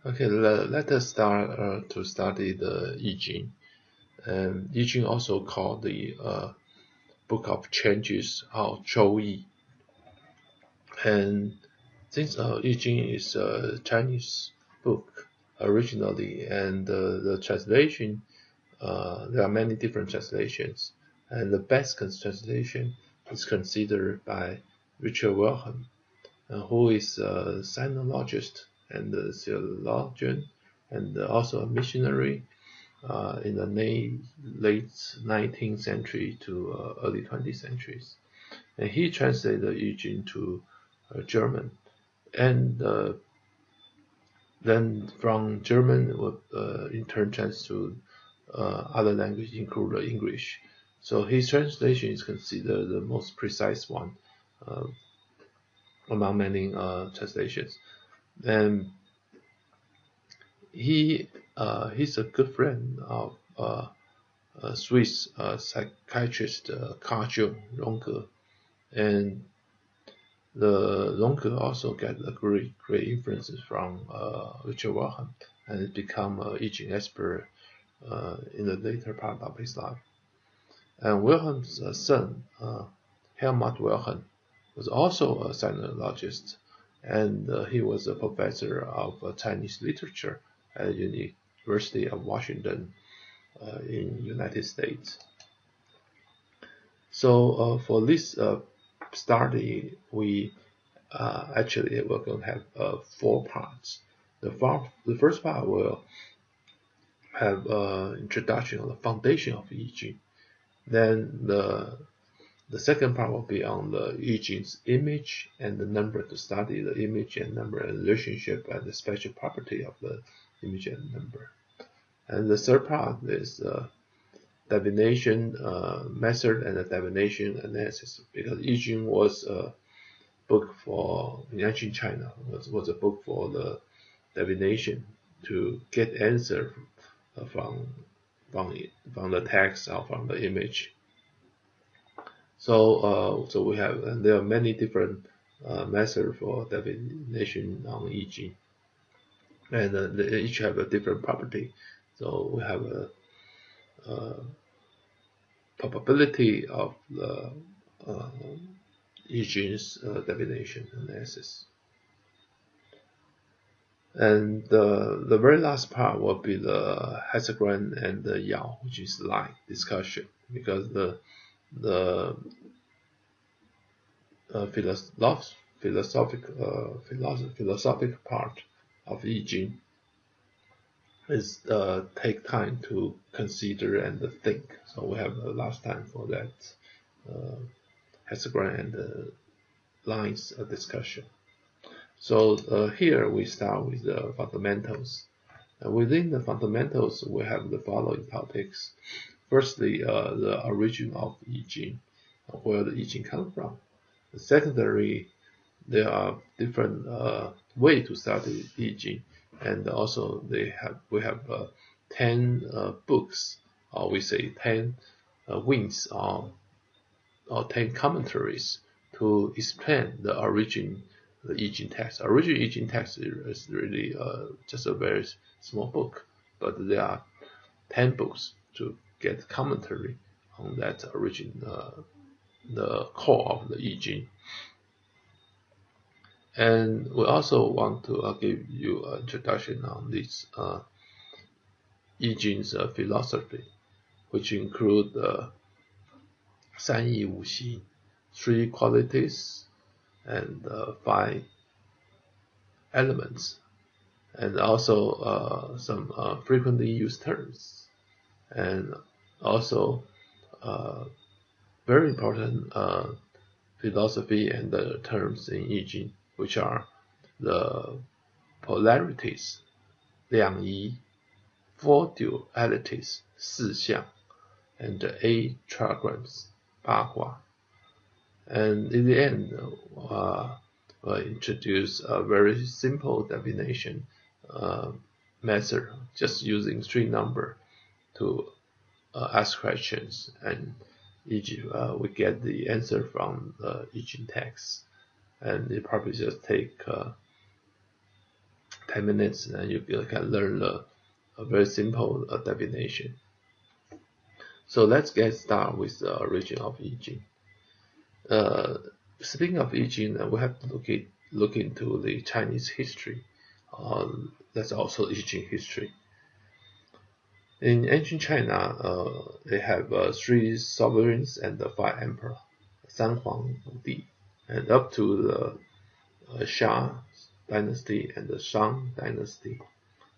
Okay, let us start to study the I-Ching. And I-Ching also called the Book of Changes, or Zhou. And since I-Ching is a Chinese book originally, and the translation, there are many different translations, and the best translation is considered by Richard Wilhelm, who is a sinologist and a theologian, and also a missionary in the late 19th century to early 20th centuries. And he translated I-Ching to German, and then from German would in turn translate to other languages, including English. So his translation is considered the most precise one uh, among many translations. And he's a good friend of Swiss psychiatrist Carl Jung Runge, and the Runge also get a great influences from Richard Wilhelm, and become a I-Ching expert in the later part of his life. And Wilhelm's son, Helmut Wilhelm, was also a sinologist, and he was a professor of Chinese literature at the University of Washington in United States. So for this study, we actually we're going to have 4 parts. The first part will have introduction of the foundation of I-Ching. Then the second part will be on the I-Ching's image and the number, to study the image and number and relationship and the special property of the image and number. And the third part is divination method and the divination analysis, because I-Ching was a book for, in ancient China, was a book for the divination, to get answer from the text or from the image. So we have, and there are many different methods for divination on I-Ching, and they each have a different property. So we have a probability of the I-Ching's divination analysis. And the very last part will be the hexagram and the Yao, which is line discussion, because the philosophic part of I-Ching is take time to consider and think. So we have last time for that hexagram and lines discussion. So here we start with the fundamentals. Within the fundamentals, we have the following topics. Firstly, the origin of I-Ching, where the I-Ching comes from. Secondary, there are different ways to study I-Ching, and also we have 10 books, or we say 10 wings, or 10 commentaries to explain the origin of the I-Ching text. Original I-Ching text is really just a very small book, but there are 10 books to get commentary on that origin, the core of the I-Ching. And we also want to give you an introduction on this I-Ching's philosophy, which include 三义五行, 3 qualities, and 5 elements, and also some frequently used terms, and also very important philosophy and the terms in I-Ching, which are the polarities, 两仪, 4 dualities, 四象, and 8 trigrams, 八卦. And in the end, we'll introduce a very simple divination method, just using 3 numbers to ask questions, and each we get the answer from the I-Ching text, and it probably just take 10 10 minutes, and you can learn a very simple divination. So let's get started with the origin of I-Ching. Speaking of I-Ching, we have to look into the Chinese history. That's also I-Ching history. In ancient China, they have 3 sovereigns and 5 emperors, San Huang Di, and up to the Xia dynasty and the Shang dynasty.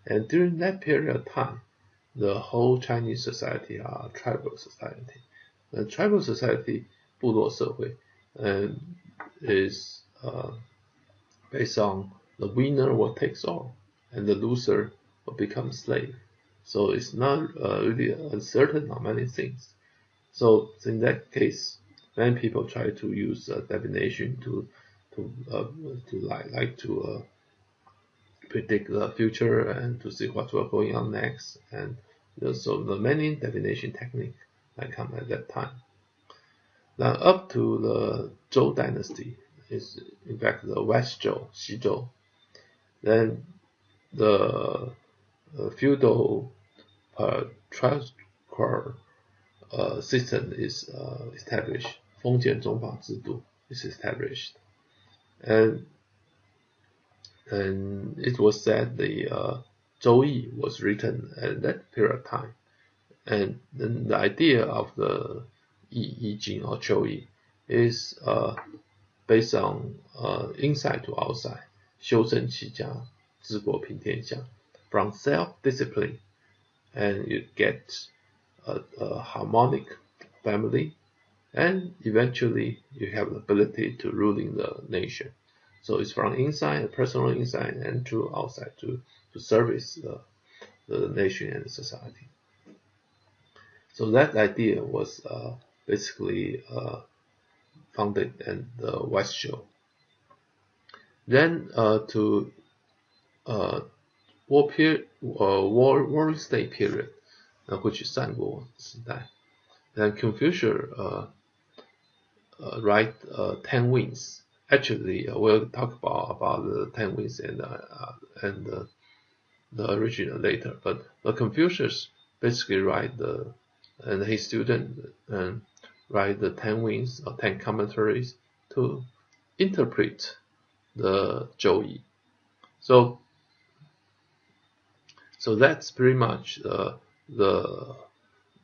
And during that period of time, the whole Chinese society are tribal society. The tribal society, 部落社会, is based on the winner will takes all, and the loser will become slave. So it's not really uncertain on many things. So in that case, many people try to use divination to predict the future and to see what will going on next. And so the many divination technique that come at that time. Now up to the Zhou dynasty is in fact the West Zhou, Xizhou. Then the feudal patriarchal system is established. 封建宗法制度 is established, and it was said the Zhou Yi was written at that period of time. And then the idea of the I-Ching or Zhou Yi is based on inside to outside, 修身齐家, 治国平天下, from self-discipline, and you get a harmonic family, and eventually you have the ability to ruling the nation. So it's from inside, personal inside, and to outside to service the nation and the society. So that idea was basically founded in the West Zhou. Then to war state period, which is 三国时代. Then Confucius write 10 winds. Actually, we'll talk about the 10 winds and the original later. But Confucius basically and his student write the 10 winds or 10 commentaries to interpret the Zhou Yi. So that's pretty much the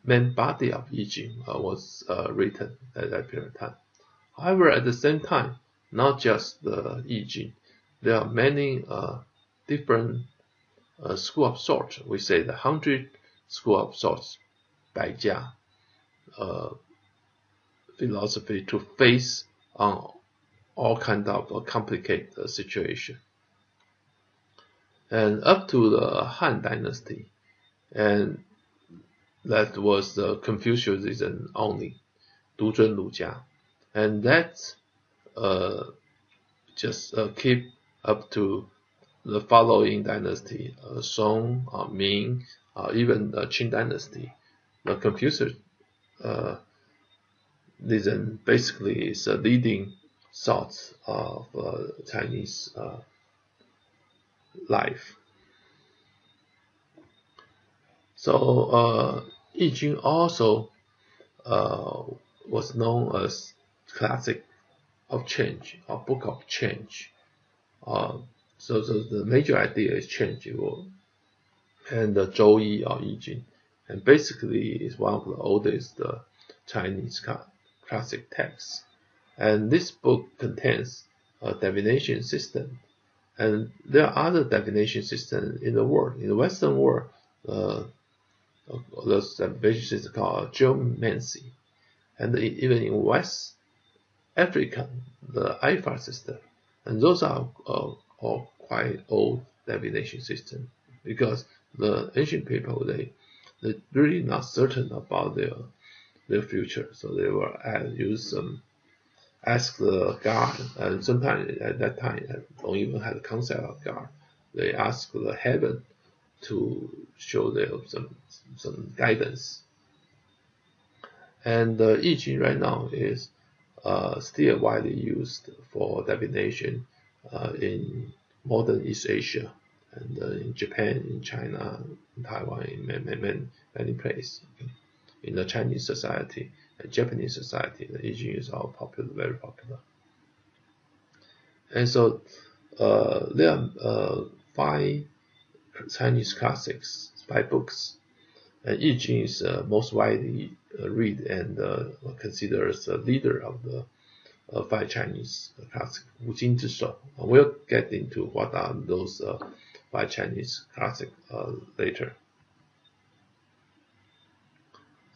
main body of I-Ching was written at that period of time. However, at the same time, not just the I-Ching, there are many different school of thought. We say the 100 school of thoughts, 百家 philosophy to face on all kind of complicated situation. And up to the Han dynasty, and that was the Confucianism only, 独尊儒家, and that just keep up to the following dynasty, Song, Ming, even the Qing dynasty. The Confucianism basically is a leading thought of Chinese life. So I-Ching also was known as classic of change, or book of change. So the major idea is change, and the Zhou Yi or I-Ching, and basically is one of the oldest Chinese classic texts. And this book contains a divination system, and there are other divination systems in the world. In the Western world, the divination system called geomancy, and even in West Africa, the Ifa system, and those are all quite old divination system, because the ancient people they're really not certain about their future, so they will ask the God, and sometimes at that time don't even have the concept of God. They ask the heaven to show them some guidance. And the I-Ching right now is still widely used for divination in modern East Asia and in Japan, in China, in Taiwan, in many places. Okay. In the Chinese society and Japanese society, the I-Ching is all popular, very popular. And so there are 5 Chinese classics, 5 books, and I-Ching is most widely read and considered as a leader of the 5 Chinese classics. 五经之首. We'll get into what are those 5 Chinese classics later.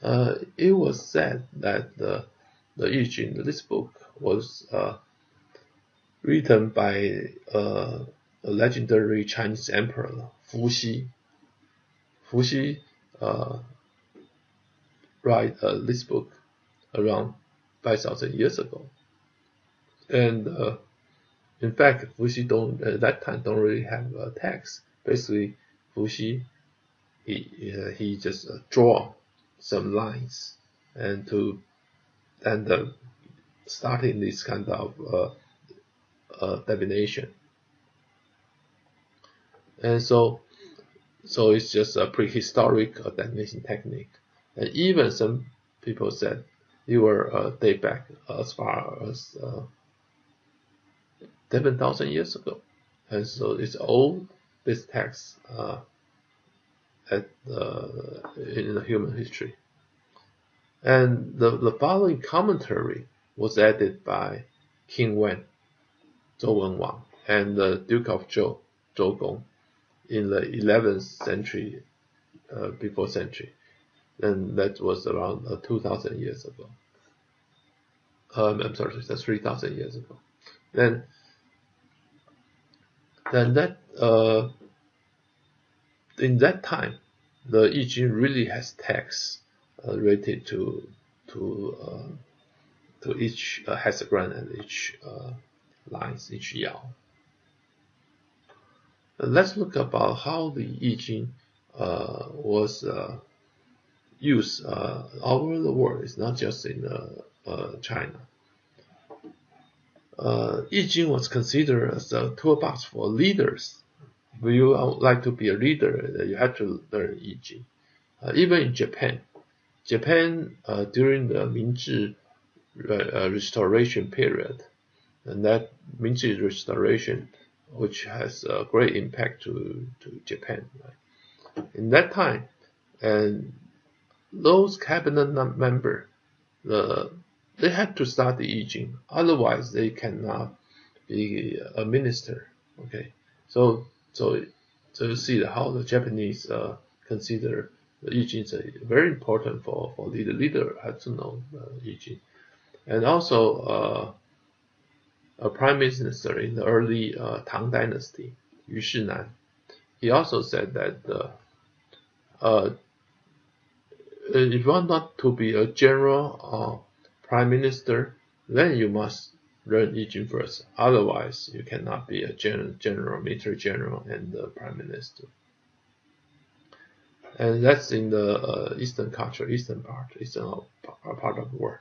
It was said that the I-Ching, this book, was written by a legendary Chinese emperor, Fuxi. Fuxi wrote this book around 5,000 years ago. And in fact, Fuxi at that time don't really have a text. Basically, Fuxi he just draw some lines and starting this kind of divination. And so it's just a prehistoric divination technique. And even some people said it will date back as far as 7,000 years ago. And so it's old, this text in the human history. And the following commentary was added by King Wen, Zhou Wenwang, and the Duke of Zhou, Zhou Gong, in the 11th century, before century. And that was around 2,000 years ago. I'm sorry, that's 3,000 years ago. Then that in that time, the I-Ching really has texts related to each hexagram and each lines, each yao. Let's look about how the I-Ching was used all over the world. It's not just in China. I-Ching was considered as a toolbox for leaders. If you would like to be a leader, you have to learn I-Ching. Even in Japan, during the Mingzhi restoration period, and that Mingzhi restoration, which has a great impact to Japan, right? In that time, and those cabinet members, they had to study I-Ching, otherwise they cannot be a minister. Okay, so you see how the Japanese consider the I-Ching is very important for leader. Leader has to know I-Ching. And also a prime minister in the early Tang Dynasty, Yu Shinan, he also said that if you want not to be a general or prime minister, then you must learn I-Ching first. Otherwise, you cannot be a general, military general, and prime minister. And that's in the Eastern culture, Eastern part of the world.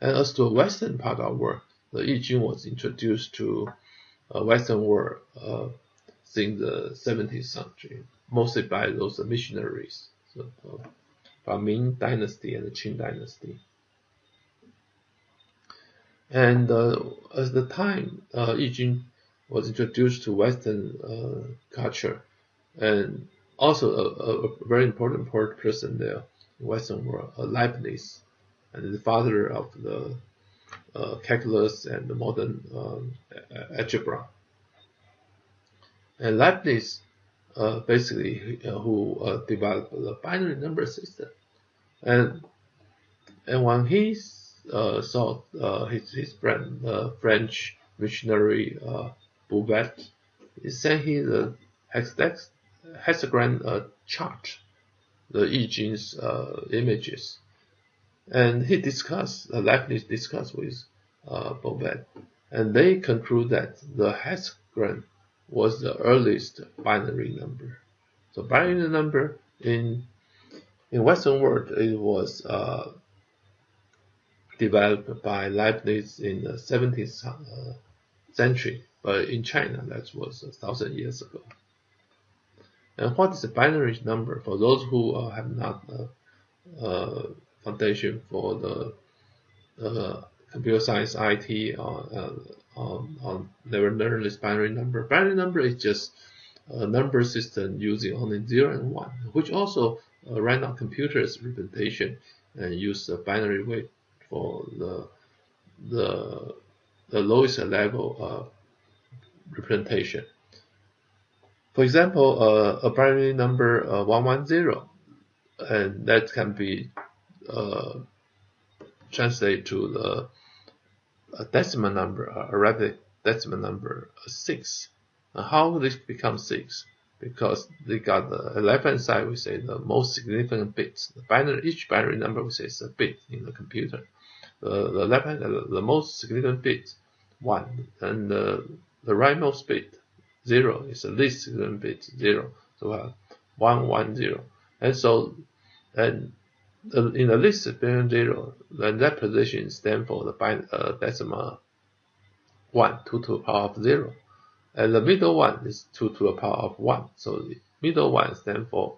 And as to the Western part of the world, the I-Ching was introduced to Western world since the 17th century, mostly by those missionaries, from Ming Dynasty and the Qing Dynasty. And as the time I-Ching was introduced to Western culture, and also a very important person there in Western world, Leibniz, and the father of the calculus and the modern algebra. And Leibniz basically who developed the binary number system. And when he saw his friend, French missionary Bouvet, he sent him the hexagram chart, the I-Ching's images, and Leibniz discussed with Bouvet, and they conclude that the hexagram was the earliest binary number. So binary number in Western world, it was developed by Leibniz in the 17th century, but in China that was 1,000 years ago. And what is a binary number? For those who have not foundation for the computer science, IT, or never learned this binary number. Binary number is just a number system using only 0 and 1, which also run on computers representation and use the binary weight for the lowest level representation. For example, a binary number 110, and that can be translated to a decimal number, Arabic decimal number 6. How this becomes 6? Because they got the left-hand side, we say the most significant bits. Each binary number we say is a bit in the computer. The left-hand, the most significant bit, 1, and the rightmost bit, 0, is the least significant bit, 0. So we have 110, and so in the least significant 0, then that position stands for the decimal 1, 2 to the power of 0. And the middle one is 2 to the power of 1. So the middle one stands for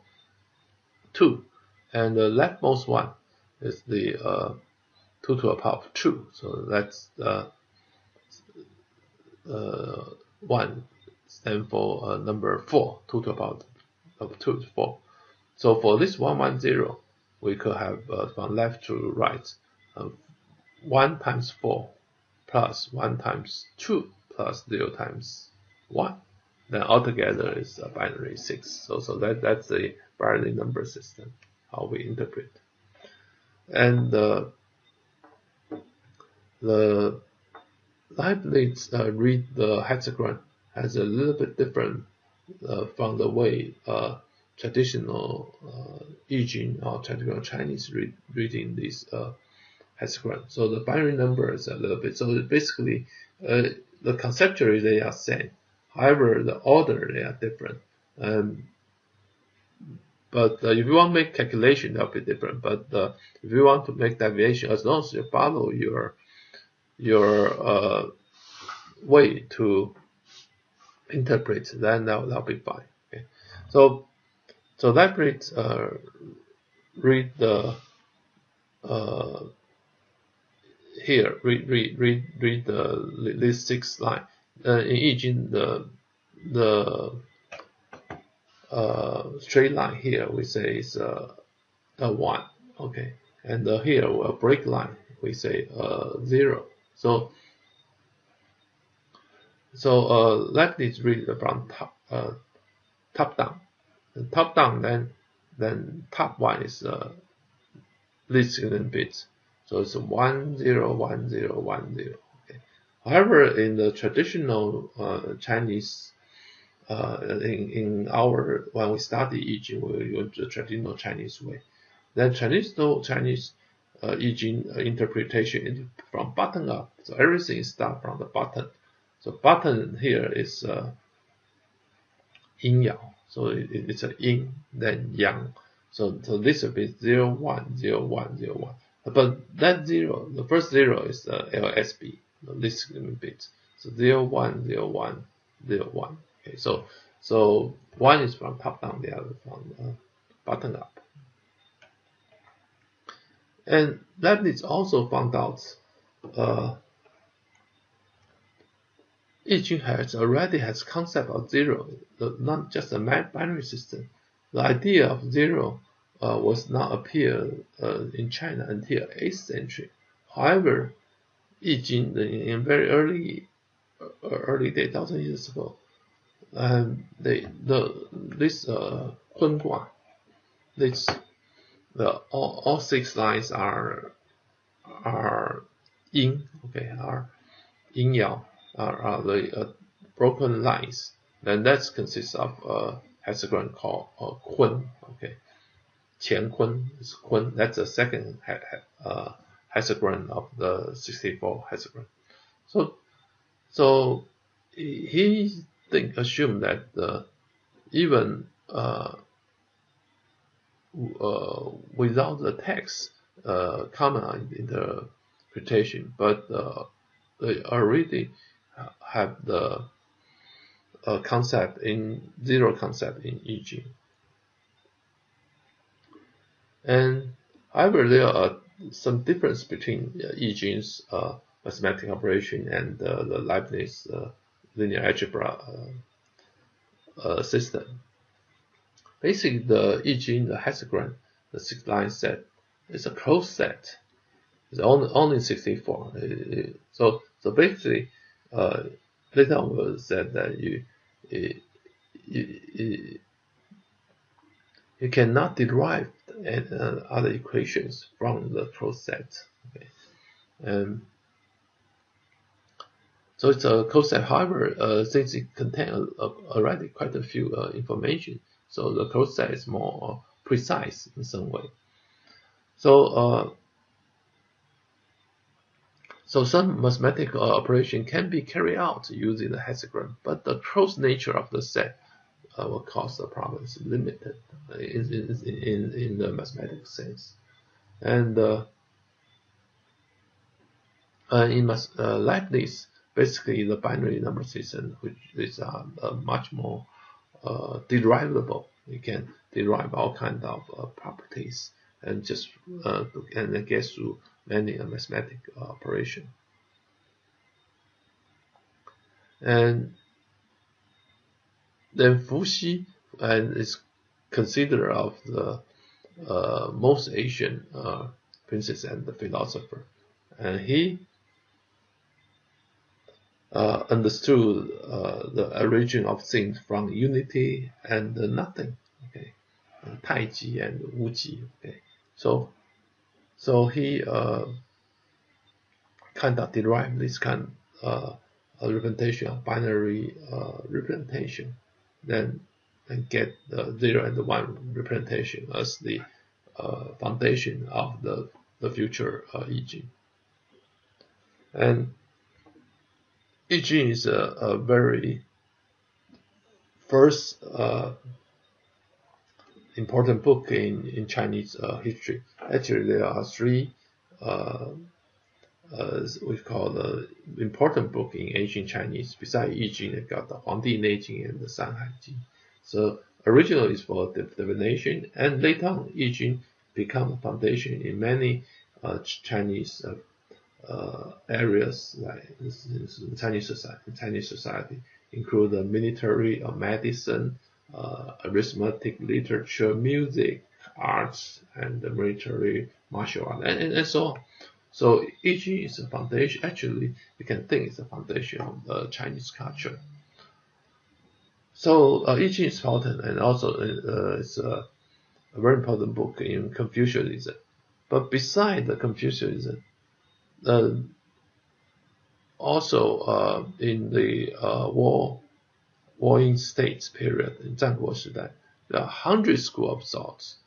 2. And the leftmost one is the 2 to the power of 2. So that's 1 stands for number 4. 2 to the power of 2 is 4. So for this 110, we could have from left to right 1 times 4 plus 1 times 2 plus 0 times 1. Then altogether is a binary 6. So that's the binary number system, how we interpret. And the Leibniz read the hexagram has a little bit different from the way traditional I-Ching or traditional Chinese reading this hexagram. So the binary number is a little bit. So basically, the conceptually they are same. However, the order they are different. But if you want to make calculation, that'll be different. But if you want to make deviation, as long as you follow your way to interpret, then that'll be fine. Okay. So Leibniz read the here read this 6 line. In I-Ching, the straight line here we say is a 1, okay, and here a break line we say 0. So Leibniz read from top down. And top down, then top one is least significant bits. So it's 1 0 1 0 1 0. Okay. However, in the traditional Chinese, in our when we study I-Ching, we use the traditional Chinese way. Then traditional Chinese I-Ching interpretation is from bottom up. So everything starts from the bottom. So bottom here is yin yang. So it's a yin, then yang. So this will be 0 1 0 1 0 1. But that 0, the first 0 is the LSB, the least significant bit. So 0 1 0 1 0 1. Okay, so one is from top down, the other from bottom up. And Leibniz also found out I-Ching already has concept of 0, not just a binary system. The idea of 0 was not appear in China until 8th century. However, I-Ching in very early day, 1,000 years ago, this Hunguan, all 6 lines are yin, okay, are yin yang, are the broken lines. Then that consists of a hexagram called Kun, okay. Qian Kun is Kun. That's the second hexagram of the 64 hexagram. So he assumed that even without the text common interpretation, but they already have the concept in zero concept in I-Ching. And however, there are some difference between I-Ching's mathematical operation and the Leibniz linear algebra system. Basically, the I-Ching, the hexagram, the 6-line set, is a closed set. It's only 64. So basically, later on we'll say that you cannot derive other equations from the closed set. Okay. So it's a closed set. However, since it contains already quite a few information, so the closed set is more precise in some way. So some mathematical operation can be carried out using the hexagram, but the closed nature of the set will cause the problem is limited in the mathematical sense. And in Leibniz, basically the binary number system, which is much more derivable. You can derive all kinds of properties and just and get through many mathematical operation. And then Fuxi is considered of the most ancient princess and the philosopher, and he understood the origin of things from unity and nothing. Okay, Taiji and Wuji. Okay, so he kind of derived this kind of representation of binary representation, then and get the 0 and 1 representation as the foundation of the future I-Ching. And I-Ching is a very first important book in Chinese history. Actually, there are 3 we call the important book in ancient Chinese. Besides I-Ching, they got the Huangdi Neijing and the Sanhai Jing. So originally it's for divination, and later on I-Ching become a foundation in many Chinese areas, like Chinese society, include the military, medicine, arithmetic, literature, music, arts, and the military, martial art, and so on. So I-Ching is a foundation. Actually, you can think it's a foundation of the Chinese culture. So I-Ching is important, and also it's a very important book in Confucianism. But beside the Confucianism, also in the warring states period in 战国时代, there are hundreds of schools of thoughts.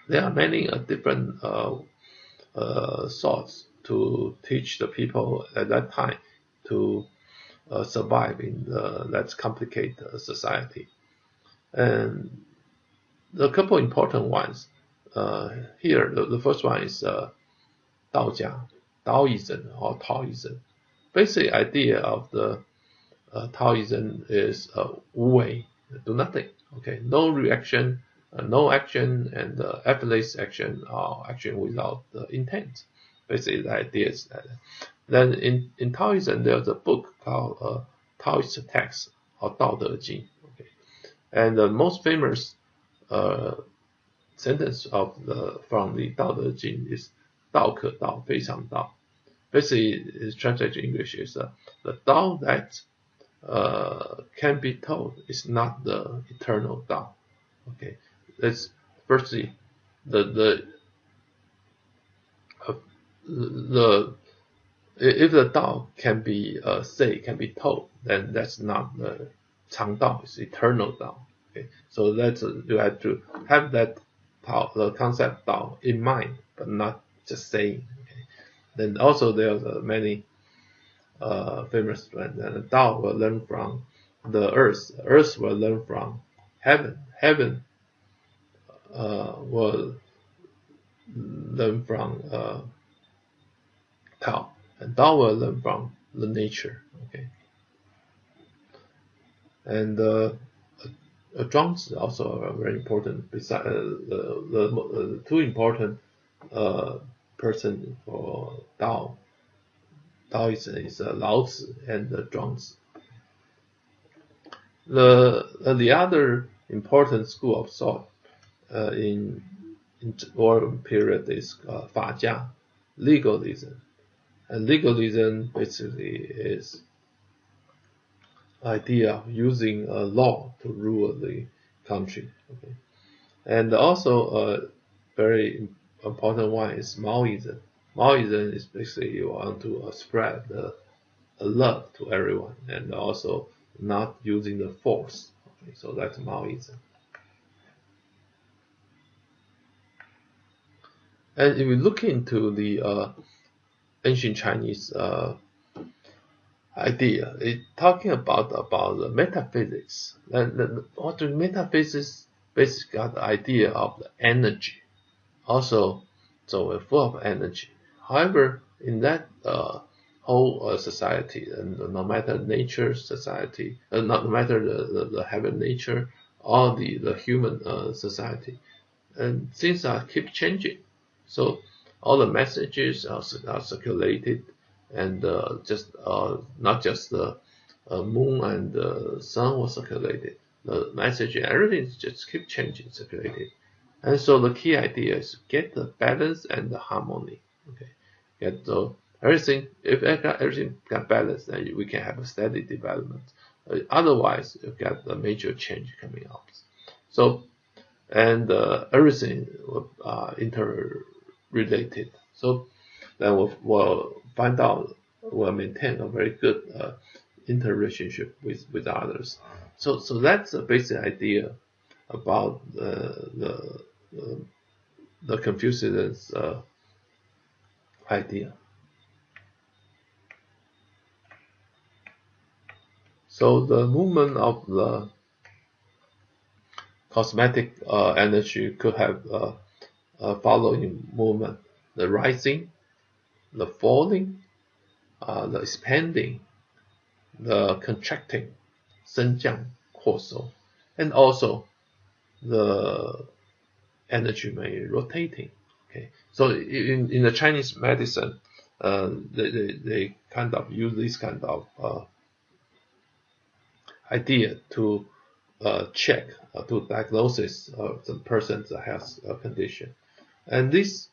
There are many different thoughts to teach the people at that time to survive in that complicated society. And the couple important ones here, the first one is Taoism or Taoism. Basic idea of the Taoism is wu wei, do nothing. Okay, no reaction, no action, and effortless action or action without intent. Basically, the idea is that. Then in Taoism, there's a book called Taoist Text or Dao De Jing. Okay, and the most famous sentence from the Dao De Jing is 道可道，非常道. Basically, its translated in English is the Dao that can be told is not the eternal Dao. Okay, that's firstly the if the Dao can be can be told, then that's not the Chang Dao, it's eternal Dao. Okay, so that's you have to have that Dao, the concept Dao in mind, but not just saying. Okay, then also there's many famous ones. And Dao will learn from the earth. Earth will learn from heaven. Heaven will learn from Tao, and Tao will learn from the nature. Okay. And Zhuangzi also are very important. Besides the two important person for Taoism is Lao Tzu and Zhuangzi. The other important school of thought in war period is Fajia, legalism. And legalism basically is idea of using a law to rule the country. Okay. And also a very important one is Maoism. Maoism is basically you want to spread love to everyone and also not using the force. Okay, so that's Maoism. And if we look into the ancient Chinese idea, it's talking about the metaphysics. And what the metaphysics basically got the idea of the energy. Also, so we're full of energy. However, in that whole society, and no matter nature society, no matter the heaven nature or the human society, and things keep changing. So all the messages are circulated, and not just the moon and the sun was circulated. The message and everything just keep changing, circulated. And so the key idea is get the balance and the harmony. Okay, get the everything. If everything got balance, then we can have a steady development. Otherwise, you get the major change coming out. So and everything interrelated. So then we'll find out, we'll maintain a very good interrelationship with others. So that's the basic idea about the Confucius idea. So the movement of the cosmetic energy could have following movement: the rising, the falling, the expanding, the contracting, 升降扩收, and also the energy may rotating. Okay, so in the Chinese medicine, they kind of use this kind of idea to check, to diagnosis the person's health condition, and this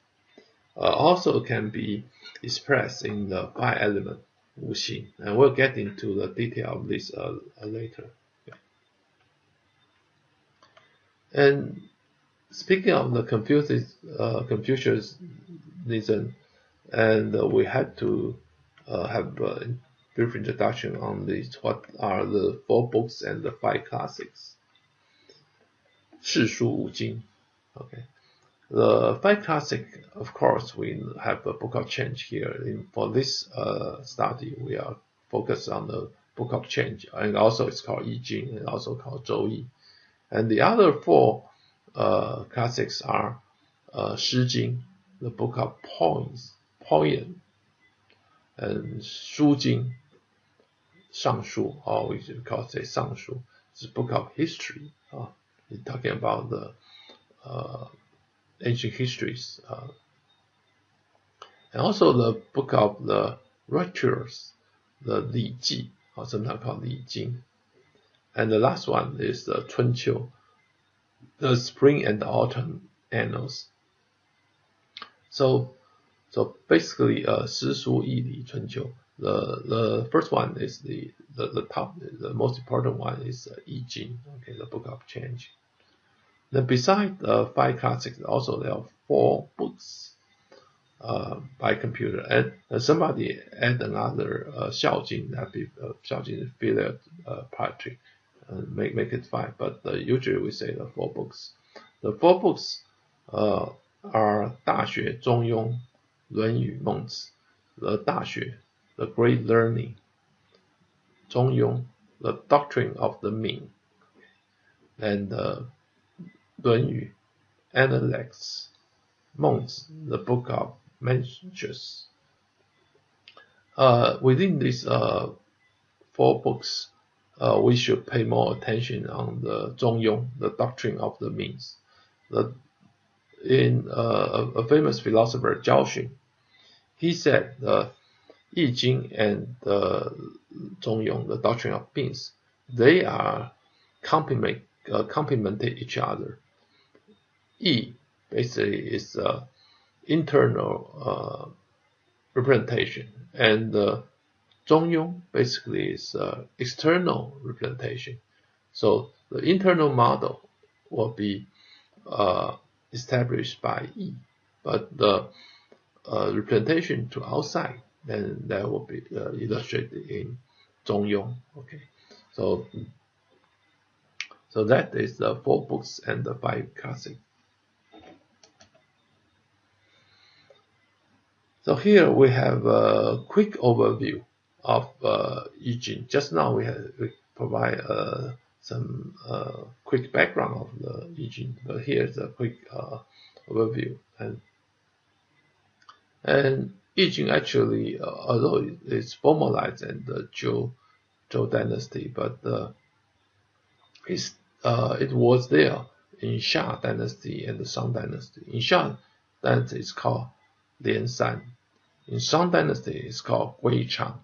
also can be expressed in the 5 element wuxing, and we'll get into the detail of this later. Okay. And speaking of the Confucianism, and we had to have a brief introduction on this. What are the 4 books and the 5 classics? 世书五经. Okay. The 5 classic, of course, we have a book of change here. For this study, we are focused on the book of change, and also it's called I-Ching, and also called 周易. And the other 4 classics are 诗经, the book of poem, and 书经, 尚书, or we should call it 尚书, it's a book of history. It's talking about the ancient histories, and also the book of the rituals, the 礼记, or sometimes called 礼经. And the last one is the 春秋, the spring and autumn annals. So basically, 诗书易礼春秋. The first one is the top, the most important one is I-Ching, okay, the book of change. Then beside the 5 classics, also there are 4 books by computer, and somebody add another 孝经, that be 孝经 is filial piety, make it 5, but usually we say the 4 books. The 4 books are 大学, 中庸, 论语, 孟子. The 大学, the great learning, 中庸, the doctrine of the mean, and 论语, Analects, 孟子, the book of measures. Within these 4 books, we should pay more attention on the 中庸, the doctrine of the means. In a famous philosopher, Zhao Xun, he said I-Ching and the 中庸, the doctrine of means, they are complemented each other. I basically is internal representation, and 中庸basically is external representation. So the internal model will be established by I, but the representation to outside, then that will be illustrated in 中庸. Okay, so that is the 4 books and the 5 classics. So here we have a quick overview of I-Ching. Just now we provide some quick background of the I-Ching, but here's a quick overview. And I-Ching actually, although it's formalized in the Zhou dynasty, but it was there in Xia dynasty and the Shang dynasty. In Xia dynasty, it's called Lian San. In Shang dynasty, it's called Gui Chang,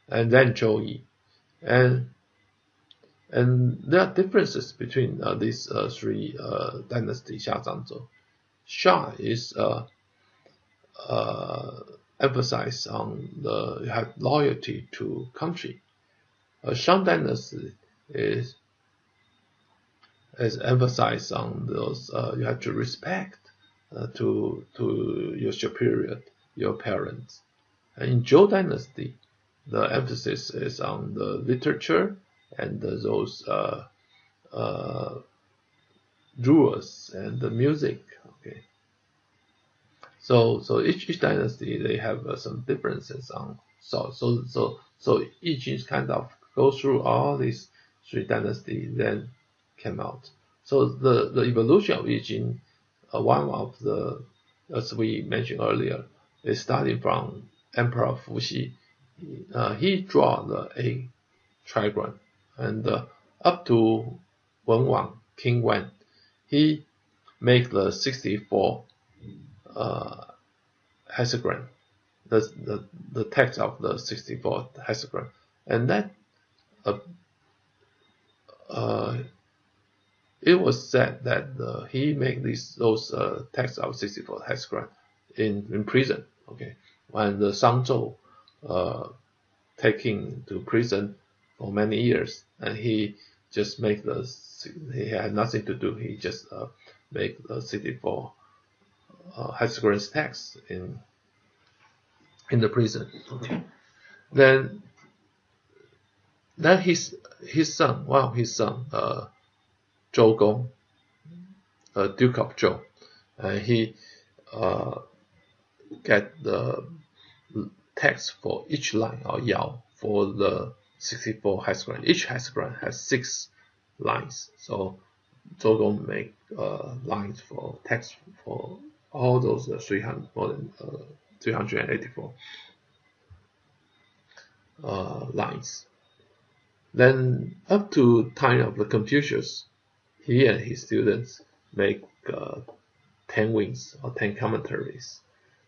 and then Zhou Yi. And there are differences between these 3 dynasties, Xia, Zhang, Zhou. Xia is emphasized on you have loyalty to country. Shang dynasty is emphasized on those you have to respect to your superior, your parents. And in Zhou dynasty, the emphasis is on the literature and those rulers and the music. Okay, so each dynasty, they have some differences on. So I-Ching kind of go through all these 3 dynasties, then came out. So the evolution of I-Ching, one of the, as we mentioned earlier, is starting from Emperor Fuxi. He draw the A trigram, and up to Wenwang, King Wen, he make the 64 hexagram, the text of the 64 hexagram, and that it was said that he made those texts of 64 hexagram in prison. Okay, when the Shangzhou taking to prison for many years, and he just make he had nothing to do. He just make the 64 hexagram text in the prison. Okay, then his son, one of his son, Zhou Gong, Duke of Zhou, he get the text for each line or yao for the 64 hexagram. Each hexagram has 6 lines, so Zhou Gong make lines for text for all those more than 384 lines. Then up to time of the Confucius, he and his students make 10 wings or 10 commentaries.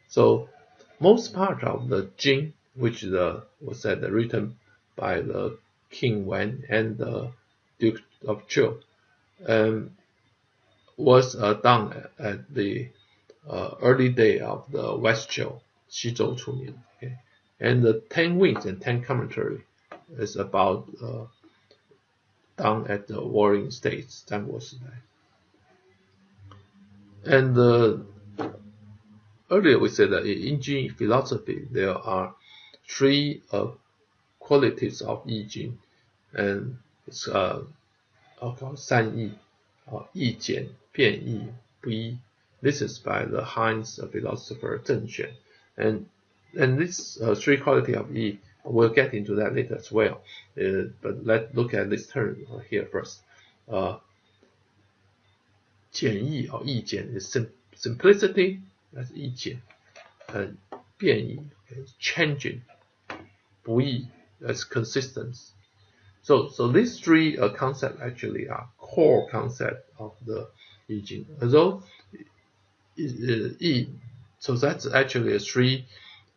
So most part of the Jing, which was said written by the King Wen and the Duke of Zhou, was done at the early day of the West Zhou, Xizhou Chunian. Okay? And the 10 wings and 10 commentary is about done at the Warring States, and earlier we said that in I-Ching philosophy there are 3 qualities of I-Ching, and it's called 三义, yi jian, 变异, 不一. This is by the Heinz philosopher Zheng Xuan, and this 3 quality of I, we'll get into that later as well. But let's look at this term here first. 简易 or 易简 is simplicity, that's 易简, and 变异 is changing, 不易 that's consistency. So these three concepts actually are core concept of the I-Ching. Although so that's actually a three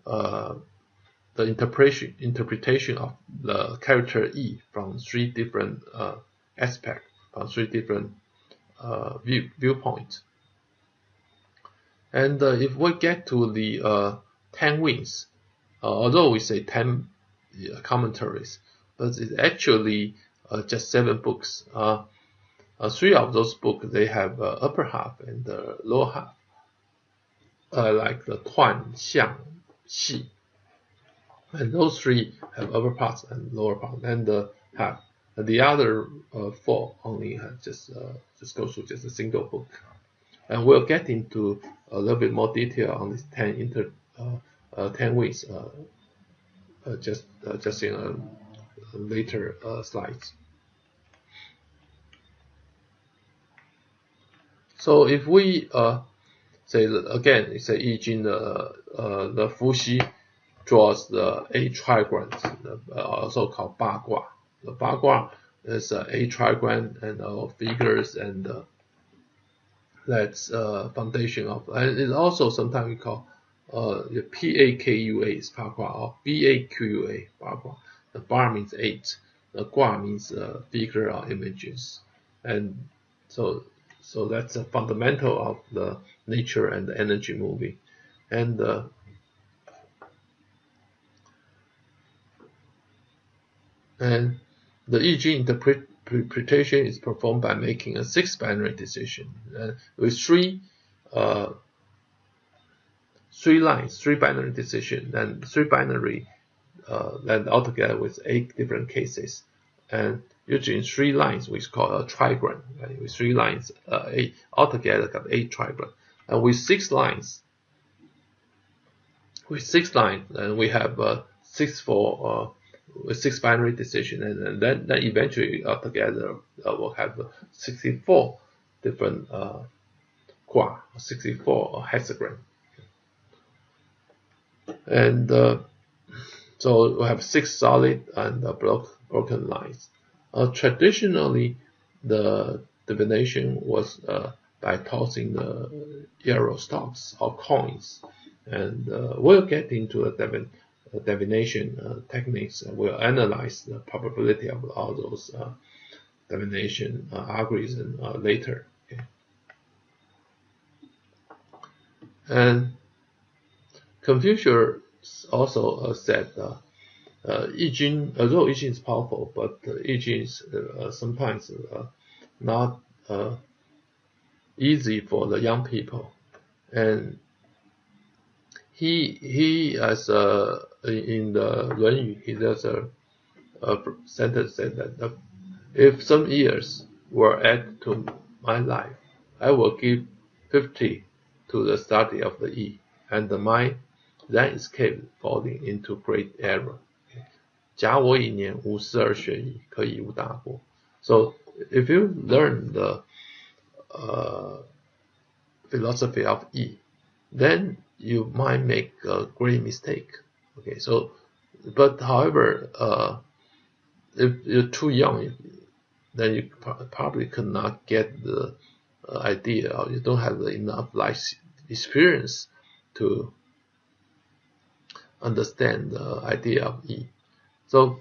the interpretation of the character E from three different aspects, from three different viewpoints. And if we get to the 10 wings, although we say 10 commentaries, but it's actually just 7 books. 3 of those books, they have upper half and the lower half, like the Tuan, Xiang, Xi. And those 3 have upper parts and lower parts, and have the other 4 only just go through just a single book. And we'll get into a little bit more detail on these 10 wings just in later slides. So if we say that again, it's I-Ching the Fuxi draws the 8 trigrams, also called Ba Gua. The Ba Gua is 8 trigram and figures, and that's foundation of, and it's also sometimes we call the Pakua is Ba Gua, or Bakua Ba Gua. The bar means 8, the Gua means figure or images, and so that's a fundamental of the nature and the energy moving. And the I-Ching interpretation is performed by making a 6 binary decision with 3 lines, 3 binary decision, and 3 binary then altogether with 8 different cases. And usually 3 lines we call a trigram, right? With 3 lines, 8 altogether got 8 trigram. And with 6 lines, and we have 6 with 6 binary decision, and then eventually altogether we'll have 64 different Gua, 64 hexagram. And so we have 6 solid and broken lines. Traditionally, the divination was by tossing the yarrow stalks or coins, and we'll get into the divination techniques. We'll analyze the probability of all those divination algorithms later. Okay. And Confucius also said I-Ching, although I-Ching is powerful, but I-Ching is sometimes not easy for the young people. And he as in the 论语, he does a sentence said that if some years were added to my life, I will give 50 to the study of the I, and the mind then escaped falling into great error. 假我1年52学艺，可以无大过. So if you learn the philosophy of I, then you might make a great mistake. Okay, so but however, if you're too young, then you probably could not get the idea, or you don't have enough life experience to understand the idea of I. So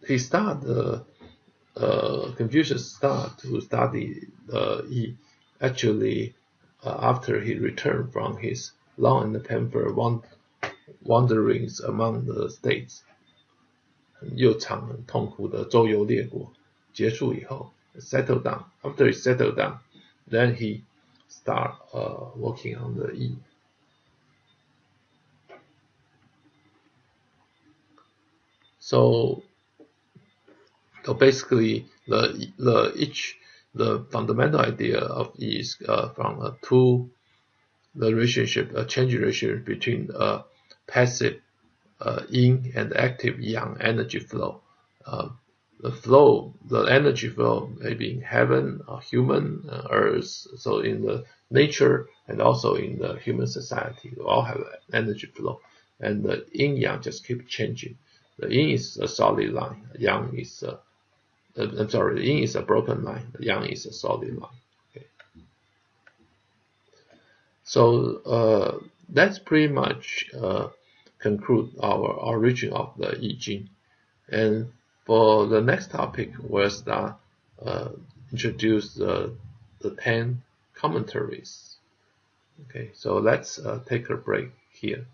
he started, Confucius started to study I actually after he returned from his long and painful wanderings among the states. 又长很痛苦的周游列国结束以后 settled down. After he settled down, then he start working on the I. So basically, the fundamental idea of I is from the relationship, a change relationship between passive yin and active yang energy flow. the flow, the energy flow, maybe in heaven, human, earth, so in the nature and also in the human society, we all have energy flow, and the yin yang just keep changing. The yin is a solid line, yang is I'm sorry, the yin is a broken line, the yang is a solid line. Okay. So that's pretty much conclude our origin of the I-Ching. And for the next topic, we'll start introduce the 10 commentaries. Okay, so let's take a break here.